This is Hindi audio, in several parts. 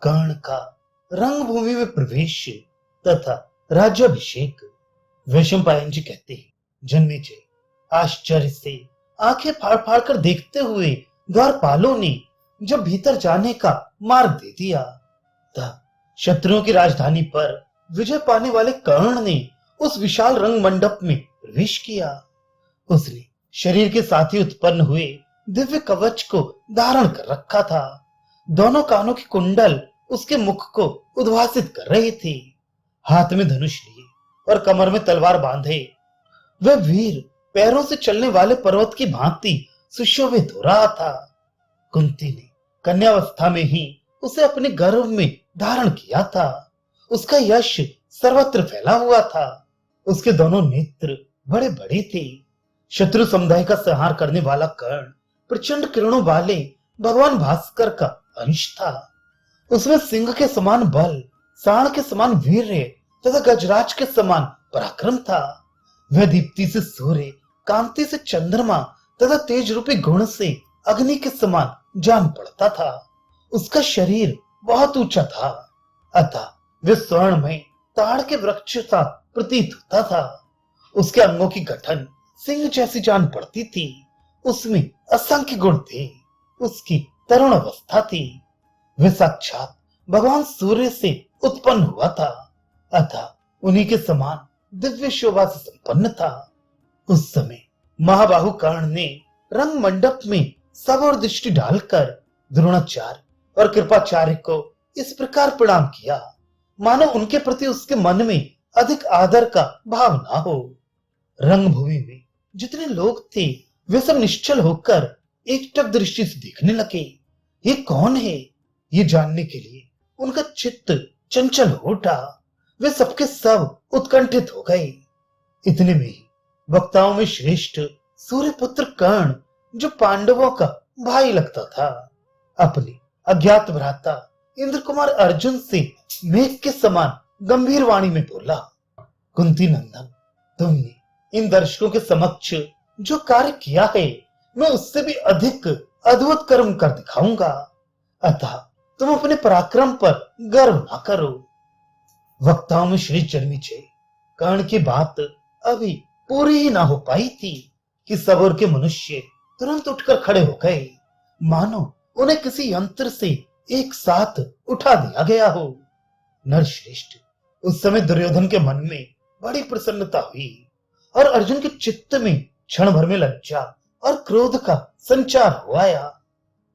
कर्ण का रंगभूमि में प्रवेश तथा राज्याभिषेक। वैशंपायन जी कहते हैं, जन्मेजय आश्चर्य से आंखें फाड़ फाड़ कर देखते हुए द्वारपालों ने जब भीतर जाने का मार्ग दे दिया, तब शत्रुओं की राजधानी पर विजय पाने वाले कर्ण ने उस विशाल रंग मंडप में प्रवेश किया। उसने शरीर के साथ ही उत्पन्न हुए दिव्य कवच को धारण कर रखा था। दोनों कानों की कुंडल उसके मुख को उद्भासित कर रहे थे। हाथ में धनुष लिए और कमर में तलवार बांधे वह वीर पैरों से चलने वाले पर्वत की भांति सुशोभित हो रहा था। कुंती ने कन्यावस्था में ही उसे अपने गर्भ में धारण किया था। उसका यश सर्वत्र फैला हुआ था। उसके दोनों नेत्र बड़े बड़े थे। शत्रु समुदाय का संहार करने वाला कर्ण प्रचंड किरणों वाले भगवान भास्कर का अंश था। उसमें सिंह के समान बल, सांड के समान वीर्य तथा गजराज के समान पराक्रम था। वह दीप्ति से सूर्य, कांति से चंद्रमा तथा तेज रूपी गुण से अग्नि के समान जान पड़ता था। उसका शरीर बहुत ऊंचा था, अतः वह स्वर्ण में ताड़ के वृक्ष सा प्रतीत होता था। उसके अंगों की गठन सिंह जैसी जान पड़ती थी। उसमें असंख्य गुण थे। उसकी तरुण अवस्था थी। वह साक्षात भगवान सूर्य से उत्पन्न हुआ था, अतः उन्हीं के समान दिव्य शोभा से संपन्न था। उस समय महाबाहु कर्ण ने रंग मंडप में सब और दृष्टि डालकर द्रोणाचार्य और कृपाचार्य को इस प्रकार प्रणाम किया, मानो उनके प्रति उसके मन में अधिक आदर का भाव ना हो। रंगभूमि में जितने लोग थे वे सब निश्चल होकर एकटक दृष्टि से देखने लगे। ये कौन है, ये जानने के लिए उनका चित्त चंचल हो उठा। वे सबके सब उत्कंठित हो गए। इतने में ही वक्ताओं में श्रेष्ठ सूर्यपुत्र कर्ण, जो पांडवों का भाई लगता था, अपने अज्ञात भ्राता इंद्र कुमार अर्जुन से मेघ के समान गंभीर वाणी में बोला, कुंती नंदन, तुमने इन दर्शकों के समक्ष जो कार्य किया है, मैं उससे भी अधिक अद्भुत कर्म कर दिखाऊंगा। अतः तुम अपने पराक्रम पर गर्व ना करो। वक्ताओं में श्री जन्मेजय, कर्ण की बात अभी पूरी ही ना हो पाई थी कि सब ओर के मनुष्य तुरंत उठकर खड़े हो गए, मानो उन्हें किसी यंत्र से एक साथ उठा दिया गया हो। नरश्रेष्ठ, उस समय दुर्योधन के मन में बड़ी प्रसन्नता हुई और अर्जुन के चित्त में क्षण भर में लज्जा और क्रोध का संचार हो आया।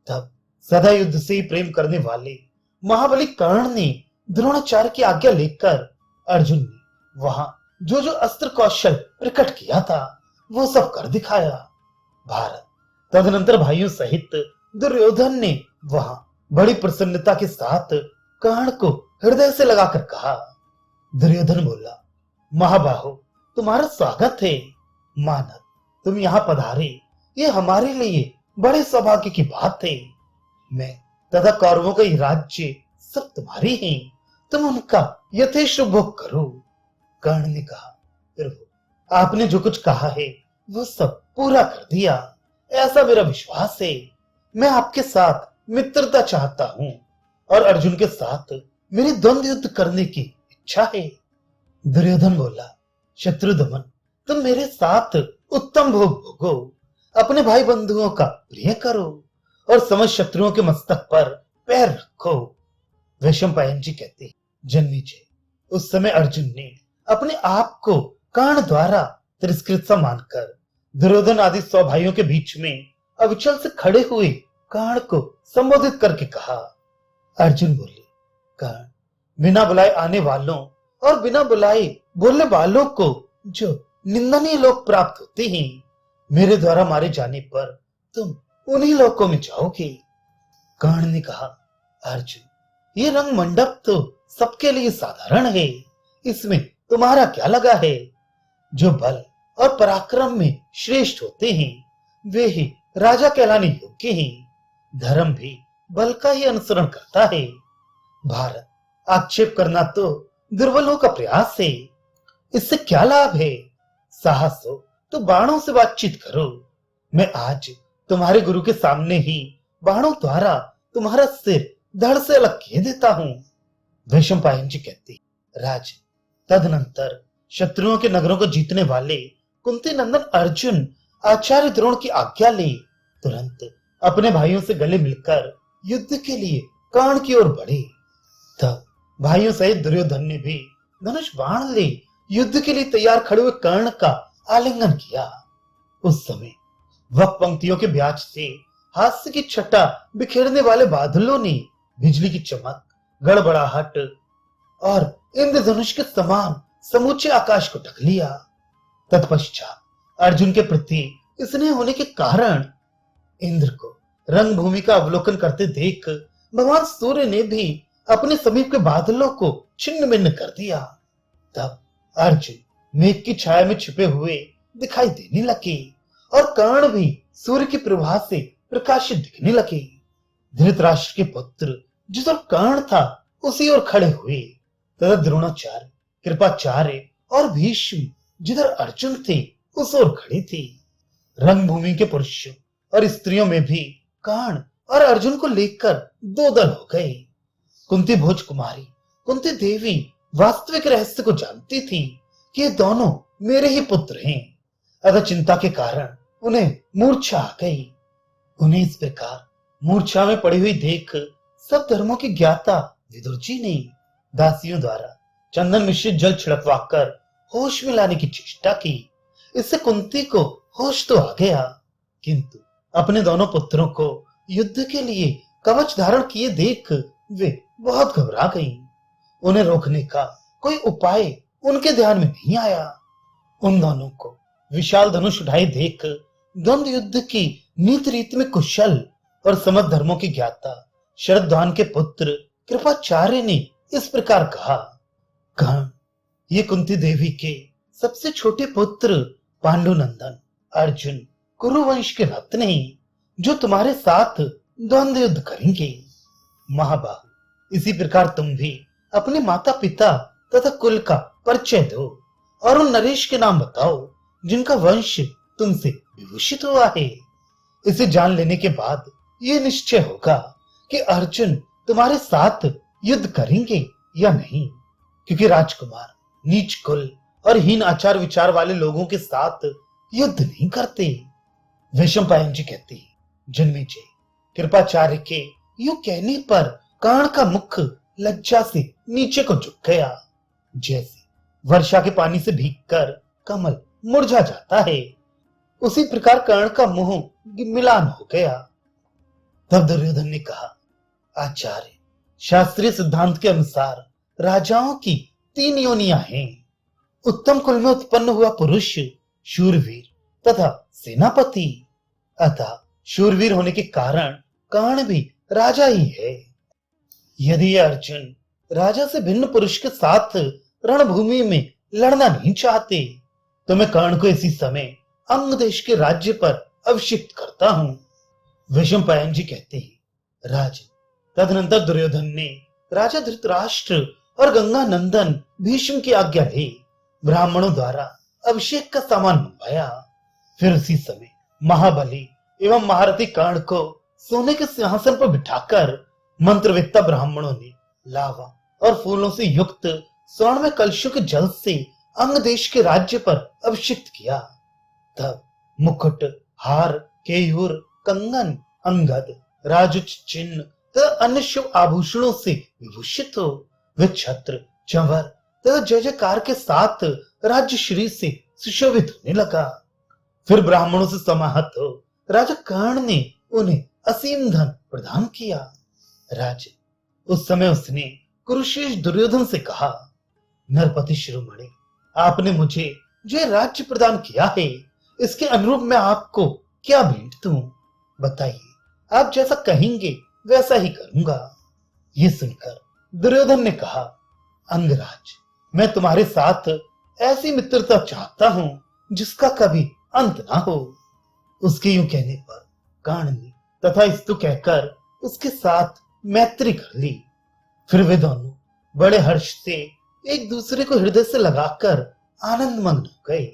तब सदा युद्ध से प्रेम करने वाले महाबली कर्ण ने द्रोणाचार्य की आज्ञा लेकर अर्जुन ने वहां जो जो अस्त्र कौशल प्रकट किया था वो सब कर दिखाया। भारत तदनंतर भाइयों सहित दुर्योधन ने वहां बड़ी प्रसन्नता के साथ कर्ण को हृदय से लगाकर कहा। दुर्योधन बोला, महाबाहो, तुम्हारा स्वागत है। मानव तुम यहाँ पधारे, ये हमारे लिए बड़े सौभाग्य की बात है। मैं तथा कौरवों का ये राज्य सब तुम्हारे हैं, तुम उनका यथेष्ट भोग करो। कर्ण ने कहा, प्रभु आपने जो कुछ कहा है वो सब पूरा कर दिया, ऐसा मेरा विश्वास है। मैं आपके साथ मित्रता चाहता हूँ और अर्जुन के साथ मेरी द्वंद्व युद्ध करने की इच्छा है। दुर्योधन बोला, शत्रुदमन, तुम मेरे साथ उत्तम भोग भोगो, अपने भाई बंधुओं का प्रिय करो और समस्त शत्रुओं के मस्तक पर पैर रखो। वैशंपायन जी कहते हैं, जन्मेजय, उस समय अर्जुन ने अपने आप को कर्ण द्वारा तिरस्कृत सा मानकर दुर्योधन आदि 100 भाइयों के बीच में अविचल से खड़े हुए कर्ण को संबोधित करके कहा। अर्जुन बोले, कर्ण, बिना बुलाए आने वालों और बिना बुलाए बोलने वालों को जो निंदनीय लोक प्राप्त होते हैं, मेरे द्वारा मारे जाने पर तुम उन्हीं लोकों में जाओगे। कर्ण ने कहा, अर्जुन, ये रंग मंडप तो सबके लिए साधारण है, इसमें तुम्हारा क्या लगा है? जो बल और पराक्रम में श्रेष्ठ होते हैं वे ही राजा कहलाने योग्य हैं। धर्म भी बल का ही अनुसरण करता है। भारत आक्षेप करना तो दुर्बलों का प्रयास है, इससे क्या लाभ है? साहस हो तो बाणों से बातचीत करो। मैं आज तुम्हारे गुरु के सामने ही बाणों द्वारा तुम्हारा सिर धड़ से अलग किए देता हूं। वैशंपायन जी कहते, राज, तदनंतर शत्रुओं के नगरों को जीतने वाले कुंती नंदन अर्जुन आचार्य द्रोण की आज्ञा ले तुरंत अपने भाइयों से गले मिलकर युद्ध के लिए कर्ण की ओर बढ़े। तब भाइयों सहित दुर्योधन ने भी धनुष बाण ले युद्ध के लिए तैयार खड़े हुए कर्ण का आलिंगन किया। उस समय वक्त पंक्तियों के ब्याज से हास्य की छटा बिखेरने वाले बादलों ने बिजली की चमक, गड़बड़ाहट और इंद्रधनुष के समान समूचे आकाश को ढक लिया। तत्पश्चात अर्जुन के प्रति स्नेह होने के कारण इंद्र को रंगभूमि का अवलोकन करते देख भगवान सूर्य ने भी अपने समीप के बादलों को छिन्न भिन्न कर दिया। तब अर्जुन मेघ की छाया में छिपे हुए दिखाई देने लगे और कर्ण भी सूर्य की प्रभा से प्रकाशित दिखने लगे। धृतराष्ट्र के पुत्र जिस ओर कर्ण था उसी ओर खड़े हुए तथा द्रोणाचार्य, कृपाचार्य और भीष्म जिधर अर्जुन थे उस ओर खड़े थे। रंगभूमि के पुरुषों और स्त्रियों में भी कर्ण और अर्जुन को लेकर दो दल हो गए। कुंती भोज कुमारी कुंती देवी वास्तविक रहस्य को जानती थी कि ये दोनों मेरे ही पुत्र हैं, अतः चिंता के कारण उन्हें मूर्छा आ गई। उन्हें इस प्रकार मूर्छा में पड़ी हुई देख सब धर्मों की ज्ञाता विदुर जी ने दासियों द्वारा चंदन मिश्रित जल छिड़कवाकर होश में लाने की चेष्टा की। इससे कुंती को होश तो आ गया, किंतु अपने दोनों पुत्रों को युद्ध के लिए कवच धारण किए देख वे बहुत घबरा गईं। उन्हें रोकने का कोई उपाय उनके ध्यान में नहीं आया। उन दोनों को विशाल धनुष उठाए देख द्वंद्व युद्ध की नीति रीति में कुशल और समझ धर्मों की ज्ञाता शरद्वान के पुत्र कृपाचार्य ने इस प्रकार कहा, कर्ण, ये कुंती देवी के सबसे छोटे पुत्र पांडुनंदन अर्जुन कुरुवंश के रत्न हैं, जो तुम्हारे साथ द्वंद्व युद्ध करेंगे। महाबाहु, इसी प्रकार तुम भी अपने माता पिता तथा कुल का परिचय दो और उन नरेश के नाम बताओ जिनका वंश तुमसे विभूषित हुआ है। इसे जान लेने के बाद यह निश्चय होगा कि अर्जुन तुम्हारे साथ युद्ध करेंगे या नहीं, क्योंकि राजकुमार नीच कुल और हीन आचार विचार वाले लोगों के साथ युद्ध नहीं करते। वैशंपायन जी कहते हैं, जन्मेजय, कृपाचार्य के यूं कहने पर कर्ण का मुख लज्जा से नीचे को झुक गया, जैसे वर्षा के पानी से भीगकर कमल मुरझा जाता है। उसी प्रकार कर्ण का मुंह मिलान हो गया। तब दुर्योधन ने कहा, आचार्य, शास्त्रीय सिद्धांत के अनुसार राजाओं की 3 योनियां हैं। उत्तम कुल में उत्पन्न हुआ पुरुष शूरवीर तथा सेनापति, अतः शूरवीर होने के कारण कर्ण भी राजा ही है। यदि यह अर्जुन राजा से भिन्न पुरुष के साथ रणभूमि में लड़ना नहीं चाहते तो मैं कर्ण को इसी समय अंग देश के राज्य पर अभिषिक्त करता हूं। वैशंपायन जी कहते हैं, राजन, तदनंतर दुर्योधन ने राजा धृतराष्ट्र और गंगा नंदन भीष्म की आज्ञा ले ब्राह्मणों द्वारा अभिषेक का सामान मंगवाया। फिर उसी समय महाबली एवं महारथी कर्ण को सोने के सिंहासन पर बिठाकर मंत्रवेत्ता ब्राह्मणों ने लावा और फूलों से युक्त स्वर्ण में कलशों के जल से अंग देश के राज्य पर अभिषिक्त किया। तब मुकुट, हार, केयूर, कंगन, अंगद, राजुच चिन्ह तथा अन्य शुभ आभूषणों से विभूषित हो वे छत्र, चंवर तथा जय जयकार के साथ राज्य श्री से सुशोभित होने लगा। फिर ब्राह्मणों से समाहत हो राजा कर्ण ने उन्हें असीम धन प्रदान किया। राज, उस समय उसने कुरुश्रेष्ठ दुर्योधन से कहा, नरपति शिरोमणि, आपने मुझे जो राज्य प्रदान किया है इसके अनुरूप मैं आपको क्या भेंट दूं? बताइए, आप जैसा कहेंगे वैसा ही करूंगा। ये सुनकर दुर्योधन ने कहा, अंगराज, मैं तुम्हारे साथ ऐसी मित्रता चाहता हूं जिसका कभी अंत ना हो। उसके यूं कहने पर कर्ण ने तथा स्तु कहकर उसके साथ मैत्री कर ली। फिर वे दोनों बड़े हर्ष से एक दूसरे को हृदय से लगाकर आनंद मग्न हो गए।